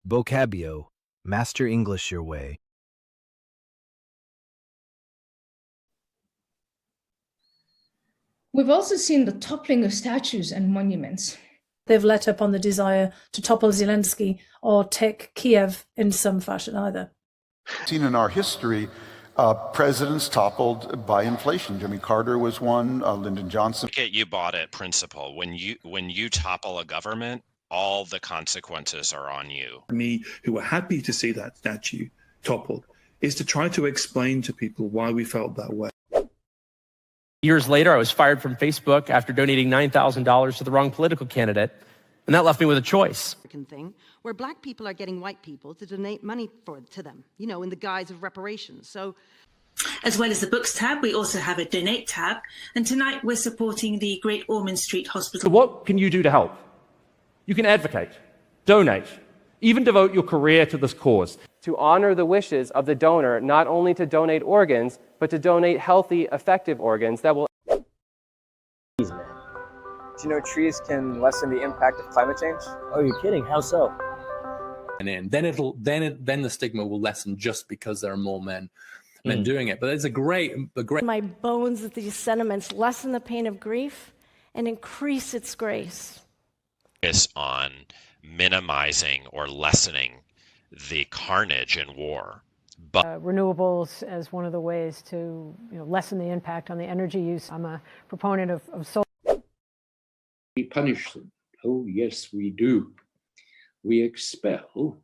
Vocabio. Master English your way. We've also seen the toppling of statues and monuments. They've let up on the desire to topple Zelensky or take Kiev in some fashion either. Seen in our history, presidents toppled by inflation. Jimmy Carter was one, Lyndon Johnson. Look at you bought it principle. When you topple a government, all the consequences are on you. Me, who were happy to see that statue toppled, is to try to explain to people why we felt that way. Years later, I was fired from Facebook after donating $9,000 to the wrong political candidate, and that left me with a choice. Thing where black people are getting white people to donate money to them, you know, in the guise of reparations. So, as well as the books tab, we also have a donate tab, and tonight we're supporting the Great Ormond Street Hospital. So what can you do to help? You can advocate, donate, even devote your career to this cause. To honor the wishes of the donor, not only to donate organs, but to donate healthy, effective organs that will... Do you know trees can lessen the impact of climate change? Oh, you're kidding? How so? And then the stigma will lessen just because there are more men doing it. But it's a great. My bones with these sentiments lessen the pain of grief and increase its grace. Is on minimizing or lessening the carnage in war. But renewables as one of the ways to lessen the impact on the energy use. I'm a proponent of solar. We punish them. Oh, yes, we do. We expel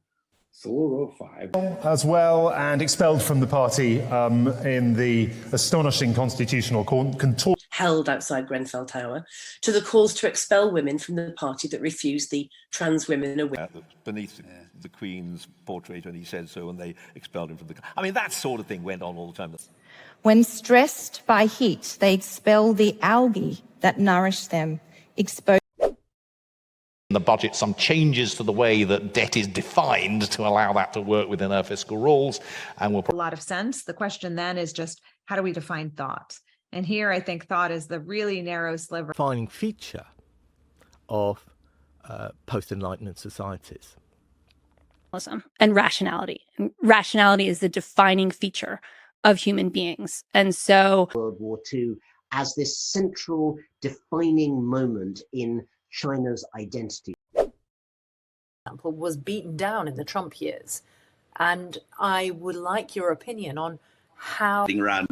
4 or 5. As well, and expelled from the party in the astonishing constitutional contour. Held outside Grenfell Tower, to the calls to expel women from the party that refused the trans women away. Beneath the Queen's portrait when he said so, and they expelled him from the... I mean, that sort of thing went on all the time. When stressed by heat, they expel the algae that nourish them, expose... The budget, some changes to the way that debt is defined to allow that to work within our fiscal rules, and will... A lot of sense. The question then is just, how do we define thought? And here I think thought is the really narrow sliver. Defining feature of post-Enlightenment societies. And rationality. And rationality is the defining feature of human beings. And so World War II as this central defining moment in China's identity. Was beaten down in the Trump years. And I would like your opinion on how around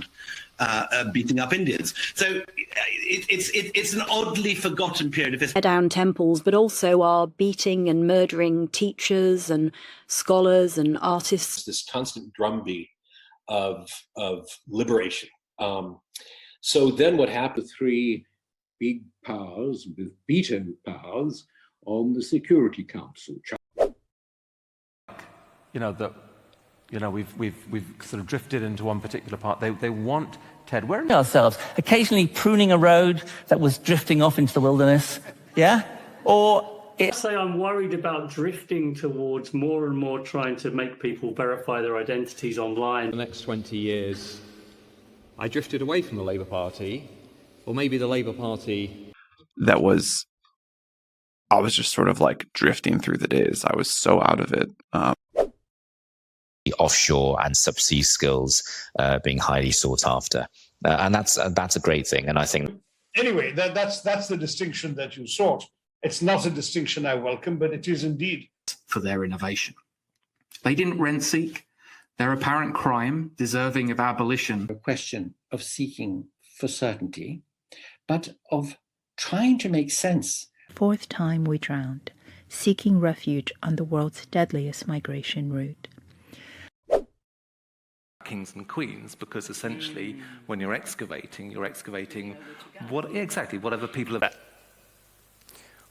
beating up Indians. So it's an oddly forgotten period of history. Down temples, but also are beating and murdering teachers and scholars and artists. This constant drumbeat of liberation. So then what happened? 3 big powers with beaten powers on the Security Council. We've sort of drifted into one particular part. They want Ted. We're ourselves occasionally pruning a road that was drifting off into the wilderness. Yeah? Or say I'm worried about drifting towards more and more trying to make people verify their identities online. The next 20 years, I drifted away from the Labour Party, or maybe the Labour Party. I was just sort of like drifting through the days. I was so out of it. Offshore and subsea skills being highly sought after, and that's a great thing. And I think anyway, that's the distinction that you sought. It's not a distinction I welcome, but it is indeed for their innovation. They didn't rent seek their apparent crime deserving of abolition. A question of seeking for certainty, but of trying to make sense. 4th time we drowned, seeking refuge on the world's deadliest migration route. Kings and queens, because essentially when you're excavating whatever people have.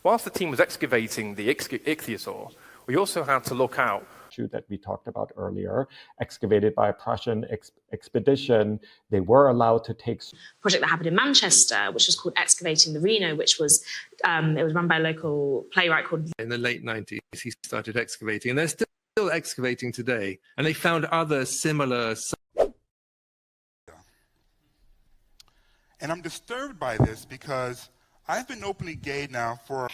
Whilst the team was excavating the ichthyosaur, we also had to look out that we talked about earlier, excavated by a Prussian expedition. They were allowed to take... project that happened in Manchester, which was called Excavating the Reno, which was, it was run by a local playwright called... In the late 90s, he started excavating, and they're still excavating today, and they found other similar... And I'm disturbed by this because I've been openly gay now for...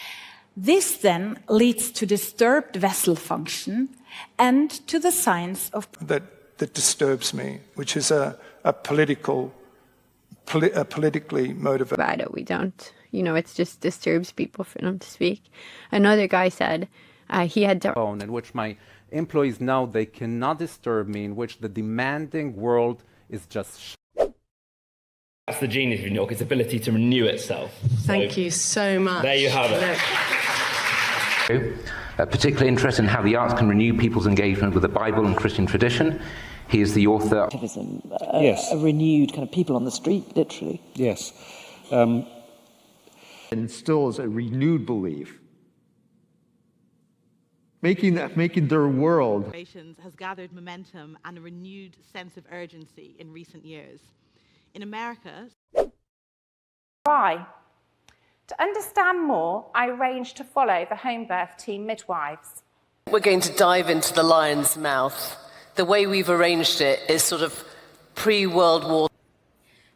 This then leads to disturbed vessel function and to the signs of that disturbs me, which is a politically motivated. About it, we don't. You know, it just disturbs people for them to speak. Another guy said he had to. In which my employees know they cannot disturb me, in which the demanding world is just. That's the genius of New York, its ability to renew itself. Thank you so much. There you have it. A particular interest in how the arts can renew people's engagement with the Bible and Christian tradition. He is the author. Yes. A renewed kind of people on the street, literally. Yes. Instills a renewed belief. Making their world. Has gathered momentum and a renewed sense of urgency in recent years. In America. Why? To understand more, I arranged to follow the home birth team midwives. We're going to dive into the lion's mouth. The way we've arranged it is sort of pre-World War.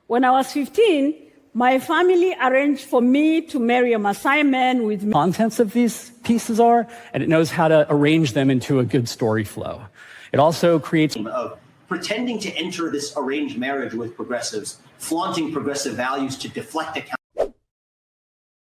When I was 15, my family arranged for me to marry a Maasai man with me. Contents of these pieces are, and it knows how to arrange them into a good story flow. It also creates pretending to enter this arranged marriage with progressives, flaunting progressive values to deflect account.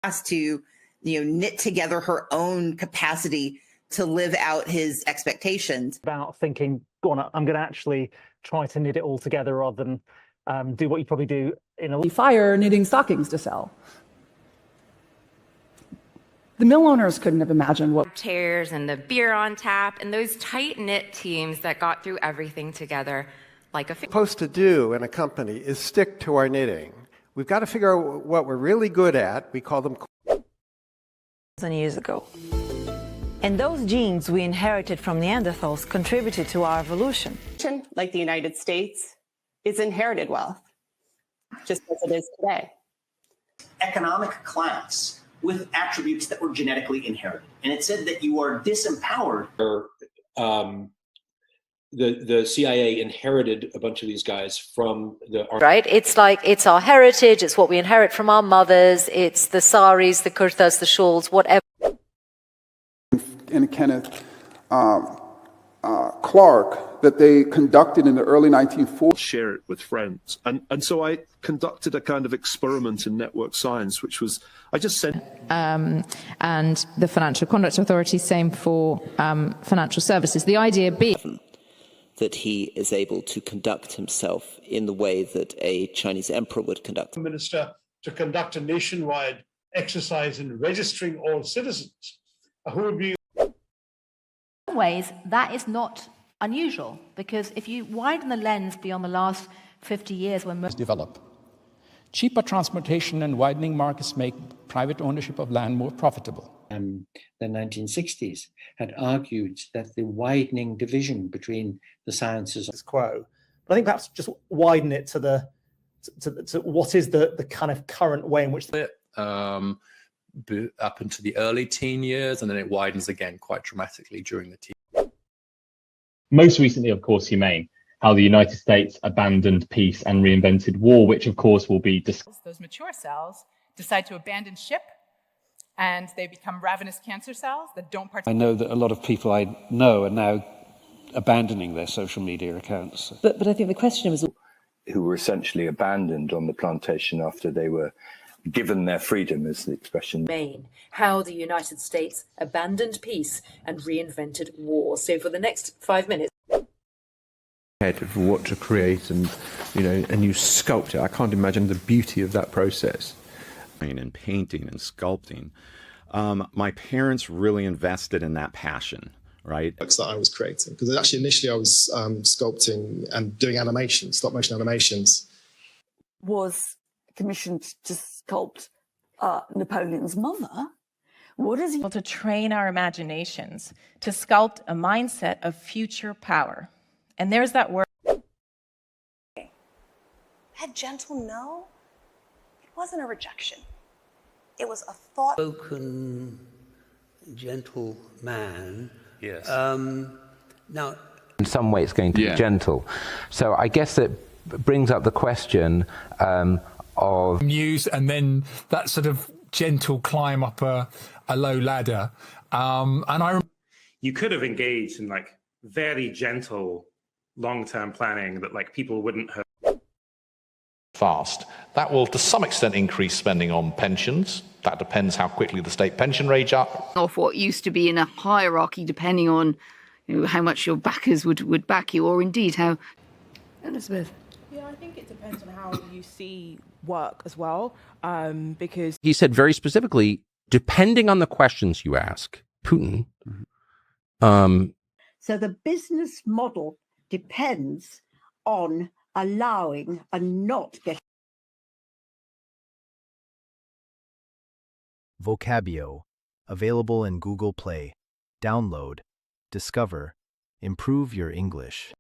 Has to, knit together her own capacity to live out his expectations. About thinking, go on, I'm going to actually try to knit it all together rather than do what you probably do in a fire knitting stockings to sell. The mill owners couldn't have imagined what chairs and the beer on tap and those tight-knit teams that got through everything together like a supposed to do in a company is stick to our knitting. We've got to figure out what we're really good at. We call them years ago. And those genes we inherited from Neanderthals contributed to our evolution. Like the United States is inherited wealth, just as it is today. Economic class with attributes that were genetically inherited. And it said that you are disempowered. The CIA inherited a bunch of these guys from the army. Right? It's like, it's our heritage, it's what we inherit from our mothers, it's the saris, the kurtas, the shawls, whatever. And Kenneth Clark that they conducted in the early 1940s. Share it with friends. And so I conducted a kind of experiment in network science, which was, I just sent... and the Financial Conduct Authority, same for financial services. The idea being that he is able to conduct himself in the way that a Chinese emperor would conduct. Minister to conduct a nationwide exercise in registering all citizens who would be... In ways, that is not unusual, because if you widen the lens beyond the last 50 years when most develop. Cheaper transportation and widening markets make private ownership of land more profitable. The 1960s had argued that the widening division between the sciences quo, but I think perhaps just widen it to the to what is the kind of current way in which up into the early teen years, and then it widens again quite dramatically during the teen. Most recently, of course, humane, how the United States abandoned peace and reinvented war, which of course will be discussed. Those mature cells decide to abandon ship, and they become ravenous cancer cells that don't participate. I know that a lot of people I know are now abandoning their social media accounts. But I think the question was... Who were essentially abandoned on the plantation after they were given their freedom, is the expression. Maine, how the United States abandoned peace and reinvented war. So for the next 5 minutes. Of what to create, and and you sculpt it. I can't imagine the beauty of that process. And painting and sculpting. My parents really invested in that passion, right? That I was creating, because actually initially I was sculpting and doing animations, stop motion animations. Was commissioned to sculpt Napoleon's mother. What is he? To train our imaginations, to sculpt a mindset of future power. And there's that word. That gentle no, it wasn't a rejection. It was a thought. Spoken, gentle man. Yes. Now, in some way, it's going to be gentle. So I guess that brings up the question of news, and then that sort of gentle climb up a low ladder. You could have engaged in like very gentle long-term planning that like people wouldn't have. Fast. That will to some extent increase spending on pensions. That depends how quickly the state pension rates are. Off what used to be in a hierarchy depending on how much your backers would back you, or indeed how. Elizabeth. Yeah, I think it depends on how you see work as well, because he said very specifically, depending on the questions you ask Putin. So the business model depends on allowing and not getting. Vocabio, available in Google Play. Download, discover, improve your English.